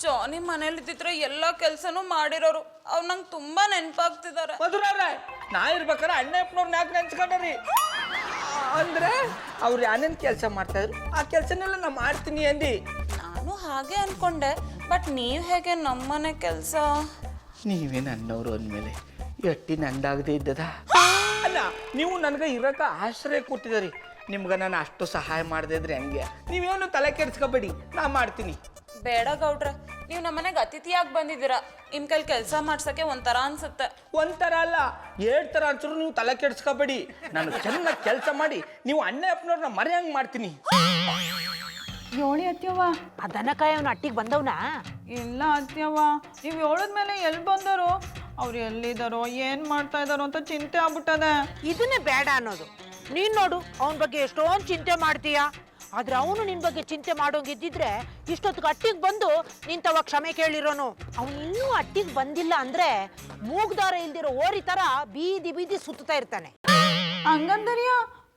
ಜಾನಿ ಮನೇಲಿದ್ದಿದ್ರೆ ಎಲ್ಲ ಕೆಲಸನೂ ಮಾಡಿರೋರು. ಅವ್ರು ನಂಗೆ ತುಂಬಾ ನೆನಪಾಗ್ತಿದ್ದಾರೆ. ಮಧುರವ್ರೆ, ನಾ ಇರ್ಬೇಕಾರೆ ಅಣ್ಣಪ್ಪನವ್ರನ್ನ ಯಾಕೆ ನೆನ್ಸ್ಕೊಂಡ್ರಿ? ಅಂದ್ರೆ ಅವ್ರು ಏನೇನು ಕೆಲಸ ಮಾಡ್ತಾ ಇದ್ರು ಆ ಕೆಲಸನೆಲ್ಲ ನಾ ಮಾಡ್ತೀನಿ ಅಂದು. ನಾನು ಹಾಗೆ ಅನ್ಕೊಂಡೆ. ಬಟ್ ನೀವು ಹೇಗೆ ನಮ್ಮನೆ ಕೆಲಸ? ನೀವೇ ನನ್ನವರು ಅಂದಮೇಲೆ ಎಟ್ಟಿ ನಂದಾಗದೆ ಇದ್ದದ? ಅಲ್ಲ, ನೀವು ನನಗೆ ಇರೋಕೆ ಆಶ್ರಯ ಕೊಟ್ಟಿದ್ದೀರಿ. ನಿಮ್ಗೆ ನಾನು ಅಷ್ಟು ಸಹಾಯ ಮಾಡದೇ ಇದ್ರೆ ಹೆಂಗೆ? ನೀವೇನು ತಲೆ ಕೆಡ್ಸ್ಕೊಬೇಡಿ, ನಾ ಮಾಡ್ತೀನಿ. ಬೇಡ ಗೌಡ್ರೆ, ನೀವು ನಮ್ಮನೆಗೆ ಅತಿಥಿಯಾಗಿ ಬಂದಿದ್ದೀರಾ. ನಿಮ್ಮ ಕೈಲಿ ಕೆಲಸ ಮಾಡ್ಸಕ್ಕೆ ಒಂಥರ ಅನ್ಸುತ್ತೆ. ಒಂಥರ ಅಲ್ಲ, 7 ಥರ ಅನ್ಸರು ನೀವು ತಲೆ ಕೆಡ್ಸ್ಕೊಬೇಡಿ. ನಾನು ಚೆನ್ನಾಗಿ ಕೆಲಸ ಮಾಡಿ ನೀವು ಅಣ್ಣ ಅಪ್ಪನವ್ರನ್ನ ಮರೆಯಂಗೆ ಮಾಡ್ತೀನಿ. ಯೋಳಿ ಅತ್ಯವ್ವ, ಆ ದನಕಾಯಿ ಅವನ ಅಟ್ಟಿಗೆ ಬಂದವನ? ಇಲ್ಲ ಅತ್ಯವ್ವ, ನೀವು ಹೇಳದ್ಮೇಲೆ ಎಲ್ಲಿ ಬಂದರು? ಅವ್ರು ಎಲ್ಲಿದ್ದಾರೋ ಏನು ಮಾಡ್ತಾ ಇದ್ದಾರೋ ಅಂತ ಚಿಂತೆ ಆಗ್ಬಿಟ್ಟದೆ. ಇದನ್ನೇ ಬೇಡ ಅನ್ನೋದು. ನೀನ್ ನೋಡು, ಅವನ ಬಗ್ಗೆ ಎಷ್ಟೊಂದು ಚಿಂತೆ ಮಾಡ್ತೀಯ. ಆದ್ರೆ ಅವನು ನಿನ್ ಬಗ್ಗೆ ಚಿಂತೆ ಮಾಡೋಂಗಿದ್ದಿದ್ರೆ ಇಷ್ಟೊತ್ತಿಗೆ ಅಟ್ಟಿಗೆ ಬಂದು ನಿಂತವ ಕ್ಷಮೆ ಕೇಳಿರೋನು. ಅವನು ಇನ್ನೂ ಅಟ್ಟಿಗೆ ಬಂದಿಲ್ಲ ಅಂದ್ರೆ ಮೂಗ್ದಾರ ಇಲ್ದಿರೋ ಓರಿ ತರ ಬೀದಿ ಬೀದಿ ಸುತ್ತಾ ಇರ್ತಾನೆ. ಹಂಗಂದರಿಯ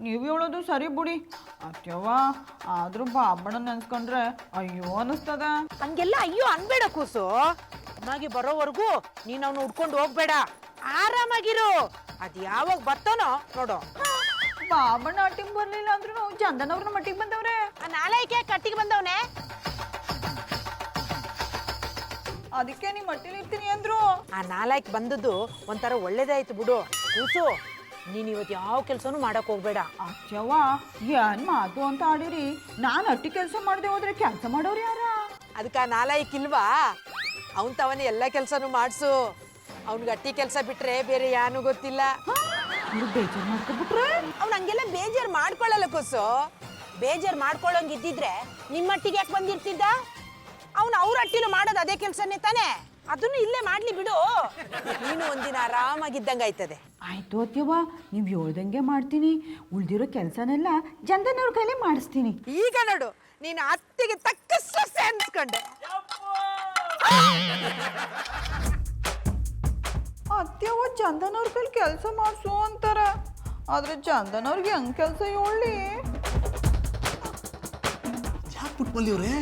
ನೀವು ಹೇಳೋದು ಸರಿ ಬಿಡಿ ಅತ್ಯವ್ವ. ಆದ್ರೂ ಬಾಬಣ್ಣ ನೆನ್ಸ್ಕೊಂಡ್ರೆ ಅಯ್ಯೋ ಅನಿಸ್ತದ. ಹಂಗೆಲ್ಲ ಅಯ್ಯೋ ಅನ್ಬೇಡ ಕೂಸು. ಚೆನ್ನಾಗಿ ಬರೋವರೆಗೂ ನೀನ್ ಅವನು ಉಡ್ಕೊಂಡು ಹೋಗ್ಬೇಡ, ಆರಾಮಾಗಿರು. ಅದ್ ಯಾವಾಗ ಬರ್ತಾನೋ ನೋಡು. ಬಾಬಣ್ಣ ಅಟ್ಟಿಗೆ ಬರ್ಲಿಲ್ಲ ಅಂದ್ರೂ ಚಂದನವ್ರನ್ನ ಮಟ್ಟಿಗೆ ಬಂದವ್ರೆ. ಆ ನಾಳೆಗೆ ಕಟ್ಟಿಗೆ ಬಂದವನೇ. ಅದಕ್ಕೆ ನೀವು ಮಟ್ಟಿಲಿ ಇರ್ತೀನಿ ಅಂದ್ರು. ಆ ನಾಲ್ಕು ಬಂದದ್ದು ಒಂಥರ ಒಳ್ಳೇದಾಯ್ತು ಬಿಡು ಕೂಸು. ನೀನ್ ಇವತ್ತು ಯಾವ ಕೆಲ್ಸನೂ ಮಾಡಕ್ ಹೋಗ್ಬೇಡ. ಅತ್ಯವ್ವ, ಏನ್ ಮಾತು ಅಂತ ಆಡಿರಿ. ನಾನು ಅಟ್ಟಿ ಕೆಲಸ ಮಾಡದೆ ಹೋದ್ರೆ ಕೆಲಸ ಮಾಡೋರು ಯಾರ? ಅದಕ್ಕೆ ಆ ನಾಲ್ಕು ಇಲ್ವಾ? ಅವನ್ ತವನೇ ಎಲ್ಲ ಕೆಲ್ಸನೂ ಮಾಡ್ಸು. ಅವ್ನಿಗೆ ಅಟ್ಟಿ ಕೆಲಸ ಬಿಟ್ರೆ ಬೇರೆ ಯಾನು ಗೊತ್ತಿಲ್ಲ. ಬೇಜಾರು ಮಾಡ್ಕೊಬಿಟ್ರೆ ಅವ್ನು ಹಂಗೆಲ್ಲ ಬೇಜಾರು ಮಾಡ್ಕೊಳ್ಳಲ್ಲ ಕೂಸು. ಬೇಜಾರು ಮಾಡ್ಕೊಳ್ಳೋಂಗ್ ಇದ್ದಿದ್ರೆ ನಿಮ್ಮಟ್ಟಿಗೆ ಯಾಕೆ ಬಂದಿರ್ತಿದ್ದ? ಅವ್ನು ಅವ್ರ ಅಟ್ಟಿಲು ಮಾಡೋದು ಅದೇ ಕೆಲಸನೇ ತಾನೆ. ಅದನ್ನು ಇಲ್ಲೇ ಮಾಡ್ಲಿ ಬಿಡು. ನೀನು ಒಂದಿನ ಆರಾಮಾಗಿದ್ದಂಗೆ ಆಯ್ತದೆ. ಆಯ್ತು ಅತ್ಯವ್ವ, ನೀವು ಹೇಳ್ದಂಗೆ ಮಾಡ್ತೀನಿ. ಉಳ್ದಿರೋ ಕೆಲಸನೆಲ್ಲ ಚಂದನವ್ರ ಕೈಲೇ ಮಾಡಿಸ್ತೀನಿ. ಈಗ ನೋಡು, ನೀನು ಅತ್ತಿಗೆ ತಕ್ಕ ಸೊಸೆ ಅನ್ಸ್ಕೊಂಡೆ. ಅತ್ಯವ್ವ ಚಂದನವ್ರ ಕೈಲಿ ಕೆಲಸ ಮಾಡಿಸು ಅಂತಾರೆ. ಆದ್ರೆ ಚಂದನವ್ರಿಗೆ ಹೆಂಗ್ ಕೆಲಸ ಹೇಳಿ? ಯಾಕೆ ಪುಟ್ಟಮಲ್ಲಿ ಅವರೇ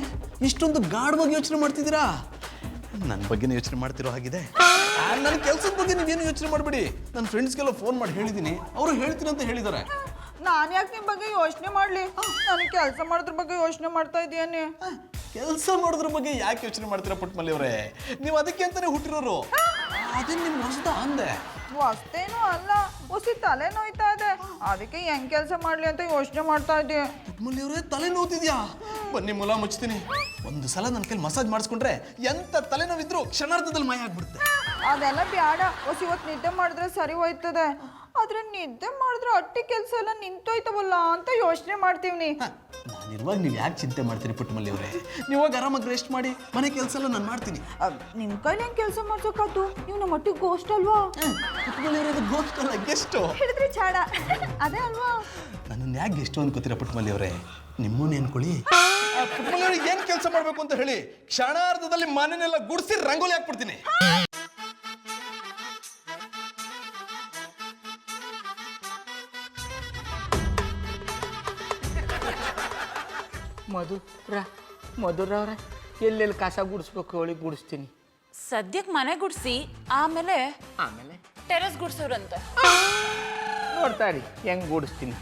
ಇಷ್ಟೊಂದು ಗಾಢವಾಗಿ ಯೋಚನೆ ಮಾಡ್ತಿದ್ದೀರಾ? ನನ್ನ ಬಗ್ಗೆನೇ ಯೋಚನೆ ಮಾಡ್ತಿರೋ ಹಾಗಿದೆ. ನನ್ನ ಕೆಲಸದ ಬಗ್ಗೆ ನೀವೇನು ಯೋಚನೆ ಮಾಡಬೇಡಿ. ನನ್ನ ಫ್ರೆಂಡ್ಸ್ಗೆಲ್ಲ ಫೋನ್ ಮಾಡಿ ಹೇಳಿದ್ದೀನಿ, ಅವರು ಹೇಳ್ತೀನಿ ಅಂತ ಹೇಳಿದ್ದಾರೆ. ನಾನು ಯಾಕೆ ನಿಮ್ಮ ಬಗ್ಗೆ ಯೋಚನೆ ಮಾಡಲಿ? ನನಗೆ ಕೆಲಸ ಮಾಡೋದ್ರ ಬಗ್ಗೆ ಯೋಚನೆ ಮಾಡ್ತಾ ಇದೀಯನೇ. ಕೆಲಸ ಮಾಡೋದ್ರ ಬಗ್ಗೆ ಯಾಕೆ ಯೋಚನೆ ಮಾಡ್ತೀರಾ ಪುಟ್ಟಮಲ್ಲಿ ಅವರೇ? ನೀವು ಅದಕ್ಕೆ ಅಂತಾನೆ ಹುಟ್ಟಿರೋರು. ಅದೇ ನಿಮ್ಗೆ ಹೊಸದ ಅಂದೆ. ಹೊಸ್ತೇನೂ ಅಲ್ಲ, ಹೊಸಿ ತಲೆ ನೋಯ್ತಾ ಇದೆ. ಅದಕ್ಕೆ ಹೆಂಗ್ ಕೆಲಸ ಮಾಡ್ಲಿ ಅಂತ ಯೋಚನೆ ಮಾಡ್ತಾ ಇದ್ದೆ. ಪುಟ್ಟಮಲ್ಲಿ ಅವರೇ, ತಲೆ ನೋವ್ತಿದ್ಯಾ? ಬನ್ನಿ ಮುಲ ಮುಚ್ತೀನಿ. ಒಂದು ಸಲ ನನ್ನ ಕೈಲಿ ಮಸಾಜ್ ಮಾಡಿಸ್ಕೊಂಡ್ರೆ ಎಂತ ತಲೆನೋವಿದ್ರು ಕ್ಷಣಾರ್ಧದಲ್ಲಿ ಮಾಯ ಆಗ್ಬಿಡುತ್ತೆ. ಅದೆಲ್ಲ ಬ್ಯಾಡ. ಹೊಸಿ ಇವತ್ತು ನಿದ್ದೆ ಮಾಡಿದ್ರೆ ಸರಿ ಹೋಯ್ತದೆ. ಆದ್ರೆ ನಿದ್ದೆ ಮಾಡಿದ್ರೆ ಅಟ್ಟಿ ಕೆಲಸ ಎಲ್ಲ ನಿಂತೋಯ್ತವಲ್ಲ ಅಂತ ಯೋಚನೆ ಮಾಡ್ತೀವಿ. ನಾನಿರುವಾಗ ನೀವು ಯಾಕೆ ಚಿಂತೆ ಮಾಡ್ತೀರಿ ಪುಟ್ಟಮಲ್ಲಿ ಅವರೇ? ನೀವಾಗ ಆರಾಮಾಗಿ ರೆಸ್ಟ್ ಮಾಡಿ, ಮನೆ ಕೆಲಸ ಎಲ್ಲ ನಾನು ಮಾಡ್ತೀನಿ. ನಿಮ್ ಕೈಲಿ ಹೆಂಗ್ ಕೆಲಸ ಮಾಡ್ಸೋಕಾತು? ನೀವು ನಮ್ಮ ಒಟ್ಟಿಗೆ ಗೋಸ್ಟ್ ಅಲ್ವಾ? ಪುಟ್ಟಮಲ್ಲಿ ಅವರೇ, ಗೋಸ್ಟ್ ಅಲ್ಲ, ಗೆಸ್ಟು. ಹಿಡಿದ್ರೆ ಚಾಡ ಅದೇ ಅಲ್ವಾ? ನನ್ನನ್ನು ಯಾಕೆ ಗೆಸ್ಟು ಅನ್ಕೋತೀರಾ ಪುಟ್ಟಮಲ್ಲಿ ಅವರೇ? ನಿಮ್ಮನ್ನೇ ಅನ್ಕೊಳ್ಳಿ. ಪುಟ್ಟಮಲ್ಲಿ ಅವ್ರಿಗೆ ಏನು ಕೆಲಸ ಮಾಡಬೇಕು ಅಂತ ಹೇಳಿ ಕ್ಷಣಾರ್ಧದಲ್ಲಿ ಮನೆನೆಲ್ಲ ಗುಡಿಸಿ ರಂಗೋಲಿ ಹಾಕ್ಬಿಡ್ತೀನಿ. ಮಧುರವ್ರೆ ಎಲ್ಲೆಲ್ಲಿ ಕಸ ಗುಡಿಸ್ಬೇಕು ಹೇಳಿ ಗುಡಿಸ್ತೀನಿ. ಸದ್ಯಕ್ಕೆ ಮನೆ ಗುಡ್ಸಿ ಆಮೇಲೆ ಆಮೇಲೆ ಟೆರೆಸ್ ಗುಡ್ಸೋರಂತೆ. ನೋಡ್ತಾರಿ ಹೆಂಗ್ ಗುಡಿಸ್ತೀನಿ.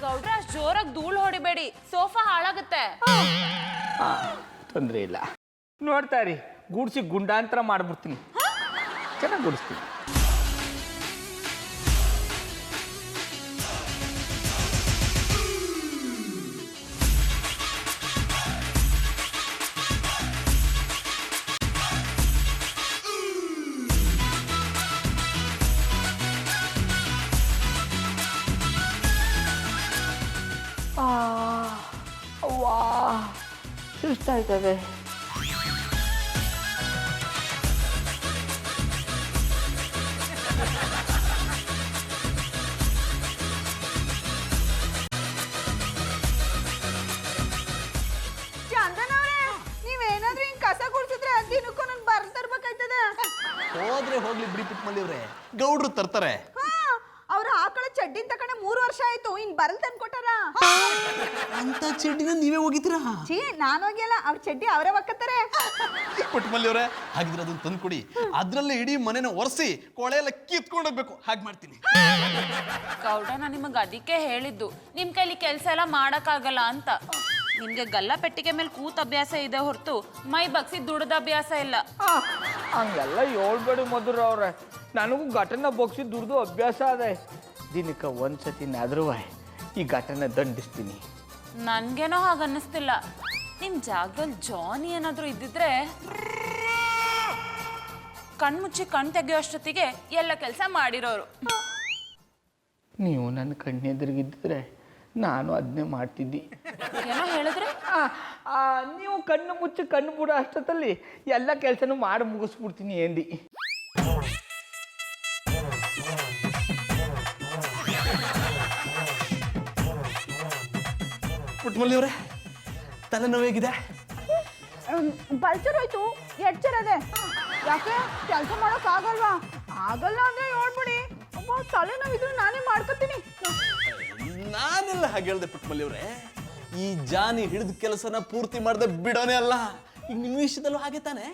ಗೌಡ್ರ ಜೋರಾಗಿ ಧೂಳು ಹೊಡಿಬೇಡಿ, ಸೋಫಾ ಹಾಳಾಗುತ್ತೆ. ತೊಂದರೆ ಇಲ್ಲ, ನೋಡ್ತಾರಿ ಗುಡಿಸಿ ಗುಂಡಾಂತರ ಮಾಡ್ಬಿಡ್ತೀನಿ. ಚೆನ್ನಾಗಿ ಗುಡಿಸ್ತೀನಿ. ಅವ್ವಾ ಸುಸ್ತಾಯ್ತದೆ. ಚಂದನವ್ರೆ, ನೀವೇನಾದ್ರೂ ಹಿಂಗ್ ಕಸ ಗುಡ್ಸಿದ್ರೆ ದಿನಕ್ಕೂ ನನ್ ಬರ್ ತರ್ಬೇಕಾಯ್ತದ. ಹೋದ್ರೆ ಹೋಗ್ಲಿ ಬಿಡಿ ಪುಟ್ಮಲ್ಲಿವ್ರೆ, ಗೌಡ್ರು ತರ್ತಾರೆ. ಅವ್ರ ಆಕಳ ಚಡ್ಡಿನ ತಕೊಂಡೆ 3 ವರ್ಷ ಆಯ್ತು, ಇನ್ ಬರಲ್ ತಂದ್ಕೊಟ್ಟಾರ. ಅಂತ ಚಡ್ಡಿನ ನೀವೇ ಹೋಗಿದ್ದೀರಾ? ಛೀ, ನಾನು ಹೋಗಿಲ್ಲ, ಅವ್ರ ಚಡ್ಡಿ ಅವರೇ ಒಕ್ಕತ್ತಾರೆ. ಪುಟ್ಮಲ್ಲಿವ್ರೆ, ಹಾಗಿದ್ರೆ ಅದನ್ನ ತಂದು ಕೊಡಿ. ಅದ್ರಲ್ಲೇ ಇಡೀ ಮನೆನ ಒರೆಸಿ ಕೊಳೆ ಎಲ್ಲ ಕಿತ್ಕೊಂಡು ಹೋಗ್ಬೇಕು. ಹಾಗೆ ಮಾಡ್ತೀನಿ. ಗೌಡ ನಾನು ನಿಮಗೆ ಅದಕ್ಕೆ ಹೇಳಿದ್ದು, ನಿಮ್ಮ ಕೈಲಿ ಕೆಲಸ ಎಲ್ಲ ಮಾಡೋಕ್ಕಾಗಲ್ಲ ಅಂತ. ನಿಮಗೆ ಗಲ್ಲ ಪೆಟ್ಟಿಗೆ ಮೇಲೆ ಕೂತ ಅಭ್ಯಾಸ ಇದೆ ಹೊರತು ಮೈ ಬಗ್ಸಿ ದುಡ್ದ ಅಭ್ಯಾಸ ಇಲ್ಲ. ಹಂಗೆಲ್ಲ ಹೇಳ್ಬೇಡಿ ಮಧುರವ್ರೆ, ನನಗೂ ಘಟನೆ ಬಗ್ಸಿ ದುಡ್ದು ಅಭ್ಯಾಸ ಅದೇ. ದಿನಕ್ಕೆ ಒಂದ್ಸತಿನಾದ್ರೂ ಈ ಘಟನೆ ದಂಡಿಸ್ತೀನಿ. ನನ್ಗೇನೋ ಹಾಗೆ ಅನ್ನಿಸ್ತಿಲ್ಲ. ನಿಮ್ಮ ಜಾಗದಲ್ಲಿ ಜಾನಿ ಏನಾದರೂ ಇದ್ದಿದ್ರೆ ಕಣ್ಮುಚ್ಚಿ ಕಣ್ ತೆಗೆಯೋ ಅಷ್ಟೊತ್ತಿಗೆ ಎಲ್ಲ ಕೆಲಸ ಮಾಡಿರೋರು. ನೀವು ನನ್ನ ಕಣ್ಣೆದುರಿಗಿದ್ದರೆ ನಾನು ಅದನ್ನೇ ಮಾಡ್ತಿದ್ದಿ. ಏನೋ ಹೇಳಿದ್ರೆ ನೀವು ಕಣ್ಣು ಮುಚ್ಚಿ ಕಣ್ಣು ಬಿಡೋ ಅಷ್ಟೊತ್ತಲ್ಲಿ ಎಲ್ಲ ಕೆಲಸನೂ ಮಾಡಿ ಮುಗಿಸ್ಬಿಡ್ತೀನಿ ಎಂದಿ. ಪುಟ್ಮಲ್ಲಿವ್ರೆ, ತಲೆನೋವು ಹೇಗಿದೆ? ಪಲ್ಚರ್ ಹೋಯ್ತು, ಎಡ್ಚರ್ ಅದೇ. ಯಾಕೆ ಕೆಲಸ ಮಾಡಕ್ ಆಗಲ್ವಾ? ಆಗಲ್ಲ ಅಂದ್ರೆ ಹೇಳ್ಬಿಡಿ, ತಲೆನೋವಿದ್ರು ನಾನೇ ಮಾಡ್ಕೊತೀನಿ. ನಾನೆಲ್ಲ ಹಾಗೆ ಹೇಳ್ದೆ ಪುಟ್ಮಲ್ಲಿವ್ರೆ. ಈ ಜಾನಿ ಹಿಡಿದ ಕೆಲಸನ ಪೂರ್ತಿ ಮಾಡದೆ ಬಿಡೋನೇ ಅಲ್ಲ. ಈಗ ನಿಮ್ಮ ವಿಷಯದಲ್ಲೂ ಹಾಗೆ ತಾನೆ?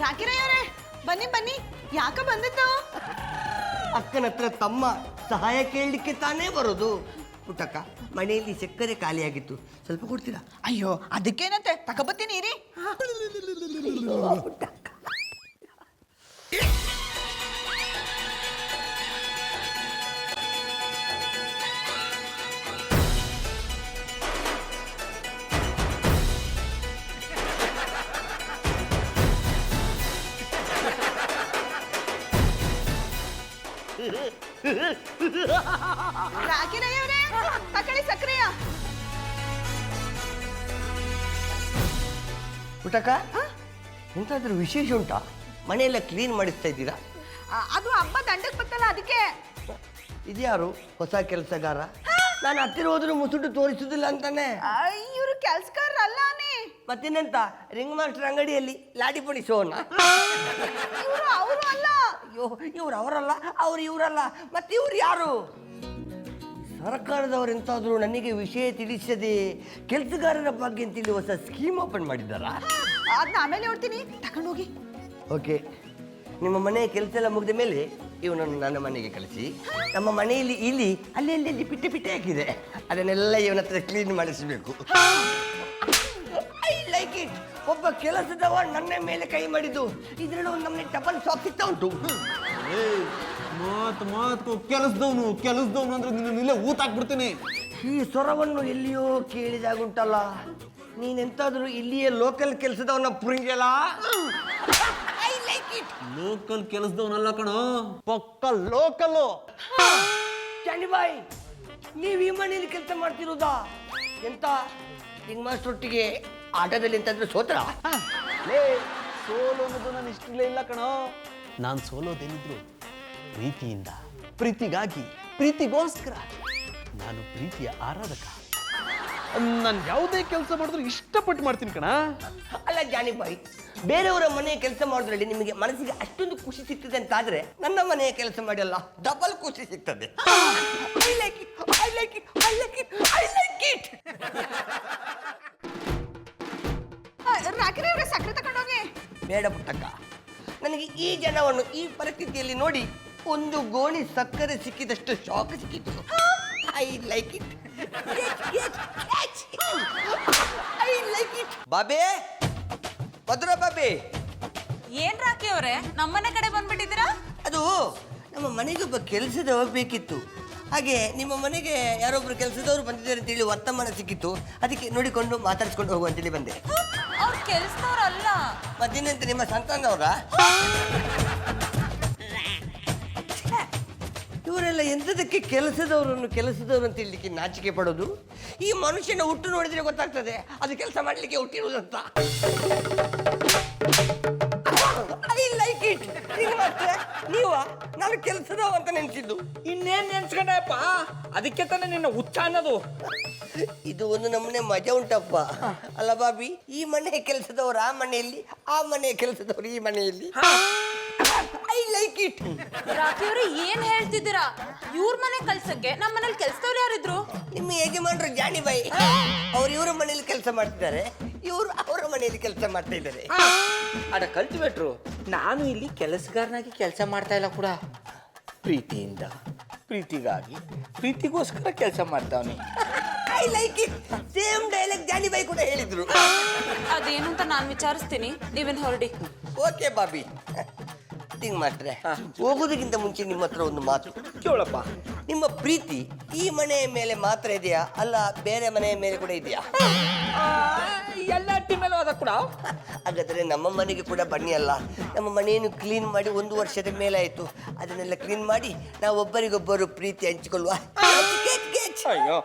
ರಾಕಿರಯ್ಯವರೇ, ಬನ್ನಿ ಬನ್ನಿ. ಯಾಕ ಬಂದಿದ್ದು? ಅಕ್ಕನ ಹತ್ರ ತಮ್ಮ ಸಹಾಯ ಕೇಳಲಿಕ್ಕೆ ತಾನೇ ಬರೋದು. ಪುಟ್ಟಕ್ಕ, ಮನೆಯಲ್ಲಿ ಸಕ್ಕರೆ ಖಾಲಿಯಾಗಿತ್ತು, ಸ್ವಲ್ಪ ಕೊಡ್ತೀರಾ? ಅಯ್ಯೋ, ಅದಕ್ಕೇನಂತೆ, ತಗೊಬತ್ತೀನಿ ಇರಿ. ಪುಟ್ಟಕ್ಕ, ರಾಕಿರಯ್ಯವರೇ, ತಕೊಳ್ಳಿ ಸಕ್ಕರೆಯ. ಪುಟ್ಟಕ್ಕ, ಎಂತಾದ್ರೂ ವಿಶೇಷ ಉಂಟಾ? ಮನೆಯೆಲ್ಲ ಕ್ಲೀನ್ ಮಾಡಿಸ್ತಾ ಇದ್ದೀರಾ? ಅದು ಹಬ್ಬ ದಂಡಕ್ಕೆ ಬತ್ತಲ್ಲ, ಅದಕ್ಕೆ. ಇದ್ಯಾರು ಹೊಸ ಕೆಲಸಗಾರ? ನಾನು ಹತ್ತಿರ ಹೋದ್ರೂ ಮುಸುಟು ತೋರಿಸುದಿಲ್ಲ ಅಂತಾನೆ. ಇವರು ಕೆಲ್ಸಗಾರಲ್ಲ ನೀ. ಮತ್ತೇನೆಂತ, ರಿಂಗ್ ಮಾಸ್ಟರ್ ಅಂಗಡಿಯಲ್ಲಿ ಲಾಡಿ ಪುಡಿ ಸೋನ? ಇವರು ಅವರು ಅಲ್ಲ. ಅಯ್ಯೋ, ಇವ್ರು ಅವರಲ್ಲ, ಅವ್ರು ಇವರಲ್ಲ, ಮತ್ತೆ ಇವ್ರು ಯಾರು? ಸರ್ಕಾರದವರೆಂತಾದ್ರೂ ನನಗೆ ವಿಷಯ ತಿಳಿಸದೆ ಕೆಲಸಗಾರರ ಬಗ್ಗೆ ಅಂತೇಳಿ ಹೊಸ ಸ್ಕೀಮ್ ಓಪನ್ ಮಾಡಿದ್ದಾರಾ? ಅದನ್ನ ಆಮೇಲೆ ಹೇಳ್ತೀನಿ, ತಗೊಂಡೋಗಿ. ಓಕೆ, ನಿಮ್ಮ ಮನೆ ಕೆಲಸ ಎಲ್ಲ ಮುಗಿದ ಮೇಲೆ ಇವನನ್ನು ನನ್ನ ಮನೆಗೆ ಕಳಿಸಿ. ನಮ್ಮ ಮನೆಯಲ್ಲಿ ಇಲ್ಲಿ ಅಲ್ಲಿ ಅಲ್ಲಿ ಪಿಟ್ಟೆ ಪಿಟ್ಟೆ ಹಾಕಿದೆ, ಅದನ್ನೆಲ್ಲ ಇವನ ಹತ್ರ ಕ್ಲೀನ್ ಮಾಡಿಸಬೇಕು. I like it. ಒಬ್ಬ ಕೆಲಸದವ ನನ್ನ ಮೇಲೆ ಕೈ ಮಾಡಿದ್ದು, ಇದರಲ್ಲಿ ಒಂದು ನಮ್ಮನೆ ಡಬಲ್ ಶಾಕ್ ಸಿಗ್ತಾ ಉಂಟು. ಕೆಲಸದವನು ಅಂದ್ರೆ ನಿನ್ನ ಇಲ್ಲೇ ಊಟ ಹಾಕ್ಬಿಡ್ತೀನಿ. ಈ ಸ್ವರವನ್ನು ಎಲ್ಲಿಯೋ ಕೇಳಿದಾಗುಂಟಲ್ಲ. ನೀನೆಂತಾದ್ರೂ ಇಲ್ಲಿಯೇ ಲೋಕಲ್ ಕೆಲಸದವನ್ನ ಪುರಿಂಗಲ್ಲ? I like it. ಲೋಕಲ್ ಕೆಲಸದವನಲ್ಲ ಕಣೋ, ಪಕ್ಕ ಲೋಕಲ್ಲು. ಚಂಡಿಬಾಯ್, ನೀವು ಈ ಮನೆಯಲ್ಲಿ ಕೆಲಸ ಮಾಡ್ತಿರೋದಾ? ಎಂತ ರಿಂಗ್ ಮಾಸ್ಟರ್ ಒಟ್ಟಿಗೆ ಆಟದಲ್ಲಿ ಎಂತಾದ್ರೂ ಸೋತ್ರ? ಸೋಲು ಅನ್ನೋದು ನಾನು ಇಷ್ಟಲೇ ಇಲ್ಲ ಕಣೋ. ನಾನು ಸೋಲೋದೇನಿದ್ರು ಪ್ರೀತಿಯಿಂದ, ಪ್ರೀತಿಗಾಗಿ, ಪ್ರೀತಿಗೋಸ್ಕರ. ನಾನು ಪ್ರೀತಿಯ ಆರಾಧಕ. ನಾನು ಯಾವುದೇ ಕೆಲಸ ಮಾಡಿದ್ರು ಇಷ್ಟಪಟ್ಟು ಮಾಡ್ತೀನಿ ಕಣ. ಅಲ್ಲ ಜಾನಿ ಬಾಯ್, ಬೇರೆಯವರ ಮನೆಯ ಕೆಲಸ ಮಾಡೋದ್ರಲ್ಲಿ ನಿಮಗೆ ಮನಸ್ಸಿಗೆ ಅಷ್ಟೊಂದು ಖುಷಿ ಸಿಗ್ತದೆ ಅಂತ ಆದ್ರೆ ನನ್ನ ಮನೆಯ ಕೆಲಸ ಮಾಡಿಲ್ಲ ಡಬಲ್ ಖುಷಿ ಸಿಗ್ತದೆ. I like it, I like it, I like it, I like it. ರಾಕಿರಿ ಅವ್ರೆ ಸಕ್ಕರೆ ತಗೊಂಡೋಗಿ. ಬೇಡ ಪುಟ್ಟಕ್ಕ, ನನಗೆ ಈ ಜನವನ್ನು ಈ ಪರಿಸ್ಥಿತಿಯಲ್ಲಿ ನೋಡಿ ಒಂದು ಗೋಣಿ ಸಕ್ಕರೆ ಸಿಕ್ಕಿದಷ್ಟು ಶಾಕ್ ಸಿಕ್ಕಿತು. I like it, I like it. Babe, ಮಧುರ ಬಾಬೆ. ಏನ್ ರಾಕಿ ಅವ್ರೆ ನಮ್ಮನೆ ಕಡೆ ಬಂದ್ಬಿಟ್ಟಿದ್ದೀರಾ? ಅದು ನಮ್ಮ ಮನೆಗೆ ಒಬ್ಬ ಕೆಲಸದವ ಬೇಕಿತ್ತು. ಹಾಗೆ ನಿಮ್ಮ ಮನೆಗೆ ಯಾರೊಬ್ರು ಕೆಲಸದವರು ಬಂದಿದ್ದಾರೆ ಅಂತೇಳಿ ವರ್ತಮಾನ ಸಿಕ್ಕಿತ್ತು. ಅದಕ್ಕೆ ನೋಡಿಕೊಂಡು ಮಾತಾಡಿಸ್ಕೊಂಡು ಹೋಗುವ ಅಂತೇಳಿ ಬಂದೆ. ಅವ್ರ ಕೆಲ್ಸದವ್ರಲ್ಲ. ಮತ್ತಿನಂತೆ ನಿಮ್ಮ ಸಂತಾನವರ? ಇವರೆಲ್ಲ ಎಂಥದಕ್ಕೆ ಕೆಲಸದವರು ಅಂತ ಹೇಳಲಿಕ್ಕೆ ನಾಚಿಕೆ ಪಡೋದು? ಈ ಮನುಷ್ಯನ ಹುಟ್ಟು ನೋಡಿದ್ರೆ ಗೊತ್ತಾಗ್ತದೆ ಅದು ಕೆಲಸ ಮಾಡಲಿಕ್ಕೆ ಹುಟ್ಟಿರುವುದಂತ. I like it. ನೀವ ನಾನು ಕೆಲಸದವ ಅಂತ ನೆನ್ಸಿದ್ದು. ಇನ್ನೇನ್ ನೆನ್ಸ್ಕೊಂಡಪ್ಪ, ಅದಕ್ಕೆ ತಾನೇ ನಿನ್ನ ಹುಚ್ಚ ಅನ್ನೋದು. ಇದು ಒಂದು ನಮ್ಮನೆ ಮಜಾ ಉಂಟಪ್ಪ. ಅಲ್ಲ ಬಾಬಿ, ಈ ಮನೆ ಕೆಲಸದವರು ಆ ಮನೆಯಲ್ಲಿ, ಆ ಮನೆ ಕೆಲಸದವರು ಈ ಮನೆಯಲ್ಲಿ. I like it. ರಾಕಿ ಅವ್ರೆ ಏನ್ ಹೇಳ್ತಿದ್ದೀರಾ? ಇವ್ರ ಮನೆ ಕಲ್ಸಕ್ಕೆ ನಮ್ಮ ಮನೇಲಿ ಕೆಲ್ಸದವ್ರು ಯಾರಿದ್ರು? ನಿಮ್ಮ ಯಜಮಾನ್ರು ಜಾನಿ ಬಾಯಿ, ಅವ್ರು ಇವರ ಮನೆಯಲ್ಲಿ ಕೆಲಸ ಮಾಡ್ತಿದ್ದಾರೆ, ಇವರು ಅವರ ಮನೆಯಲ್ಲಿ ಕೆಲಸ ಮಾಡ್ತಾ ಇದ್ದಾರೆ. ಅಡ ಕಲ್ಟಿವೇಟ್ರು, ನಾನು ಇಲ್ಲಿ ಕೆಲಸಗಾರನಾಗಿ ಕೆಲಸ ಮಾಡ್ತಾ ಇಲ್ಲ ಕೂಡ. ಪ್ರೀತಿಯಿಂದ, ಪ್ರೀತಿಗಾಗಿ, ಪ್ರೀತಿಗೋಸ್ಕರ ಕೆಲಸ ಮಾಡ್ತಾವನಿ. I like it. Same dialogue Johnny ಬಾಯಿ ಕೂಡ ಹೇಳಿದ್ರು. ಅದೇನು ಅಂತ ನಾನು ವಿಚಾರಿಸ್ತೀನಿ, ನೀವೇನ್ ಹೊರಡಿ. ಓಕೆ ಬಾಬಿ. ಹಿಂಗ್ ಮಾಡ್ರೆ ಹೋಗೋದಕ್ಕಿಂತ ಮುಂಚೆ ನಿಮ್ಮ ಹತ್ರ ಒಂದು ಮಾತು ಕೇಳಪ್ಪ. ನಿಮ್ಮ ಪ್ರೀತಿ ಈ ಮನೆಯ ಮೇಲೆ ಮಾತ್ರ ಇದೆಯಾ, ಅಲ್ಲ ಬೇರೆ ಮನೆಯ ಮೇಲೆ ಕೂಡ ಇದೆಯಾ? ಎಲ್ಲ ಅಟ್ಟಿ ಮೇಲೆ ಹೋದ ಕೂಡ. ಹಾಗಾದ್ರೆ ನಮ್ಮ ಮನೆಗೆ ಕೂಡ ಬನ್ನಿ. ಅಲ್ಲ, ನಮ್ಮ ಮನೆಯನ್ನು ಕ್ಲೀನ್ ಮಾಡಿ 1 ವರ್ಷದ ಮೇಲೆ ಆಯ್ತು. ಅದನ್ನೆಲ್ಲ ಕ್ಲೀನ್ ಮಾಡಿ ನಾವು ಒಬ್ಬರಿಗೊಬ್ಬರು ಪ್ರೀತಿ ಹಂಚಿಕೊಳ್ಳುವ. ಅಯ್ಯೋ